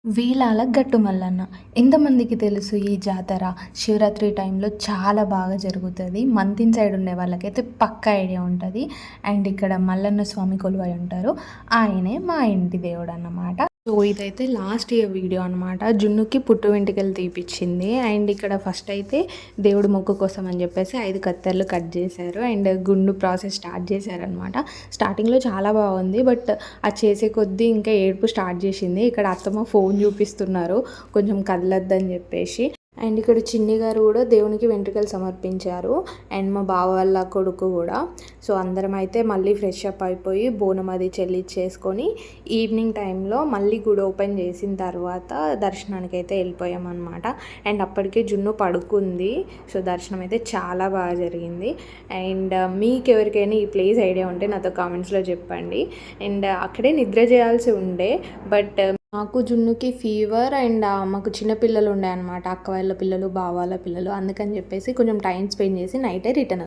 వీలాల గట్టు మల్లన్న. ఎంతమందికి తెలుసు ఈ జాతర? శివరాత్రి టైంలో చాలా బాగా జరుగుతది. మంతిన్ సైడ్ ఉండే వాళ్ళకైతే పక్కా ఐడియా ఉంటది. అండ్ ఇక్కడ మల్లన్న స్వామి కొలువై ఉంటారు. ఆయనే మా ఇంటి దేవుడన్నమాట. సో, ఇదైతే లాస్ట్ ఇయర్ వీడియో అనమాట. జున్నుకి పుట్టు వెంట్రుకలు తీపిచ్చింది. అండ్ ఇక్కడ ఫస్ట్ అయితే దేవుడి మొక్కు కోసం అని చెప్పేసి 5 కత్తెరలు కట్ చేశారు. అండ్ గుండు ప్రాసెస్ స్టార్ట్ చేశారనమాట. స్టార్టింగ్‌లో చాలా బాగుంది. బట్ అది చేసే కొద్దీ ఇంకా ఏడుపు స్టార్ట్ చేసింది. ఇక్కడ అత్తమ్మ ఫోన్ చూపిస్తున్నారు కొంచెం కదలొద్దని చెప్పేసి. అండ్ ఇక్కడ చిన్ని గారు కూడా దేవునికి వెంట్రుకలు సమర్పించారు. అండ్ మా బావ వాళ్ళ కొడుకు కూడా. సో, అందరం అయితే మళ్ళీ ఫ్రెష్ అప్ అయిపోయి బోనం అది చెల్లించేసుకొని ఈవినింగ్ టైంలో మళ్ళీ గుడి ఓపెన్ చేసిన తర్వాత దర్శనానికి అయితే వెళ్ళిపోయామన్నమాట. అండ్ అప్పటికే జున్ను పడుకుంది. సో, దర్శనం అయితే చాలా బాగా జరిగింది. అండ్ మీకు ఎవరికైనా ఈ ప్లేస్ ఐడియా ఉంటే నాతో కామెంట్స్లో చెప్పండి. అండ్ అక్కడే నిద్ర చేయాల్సి ఉండే బట్ నాకు జున్నుకి ఫీవర్ అండ్ మాకు చిన్న పిల్లలు ఉండే అనమాట. అక్క వాళ్ళ పిల్లలు, బావ వాళ్ళ పిల్లలు. అందుకని చెప్పేసి కొంచెం టైం స్పెండ్ చేసి నైటే రిటర్న్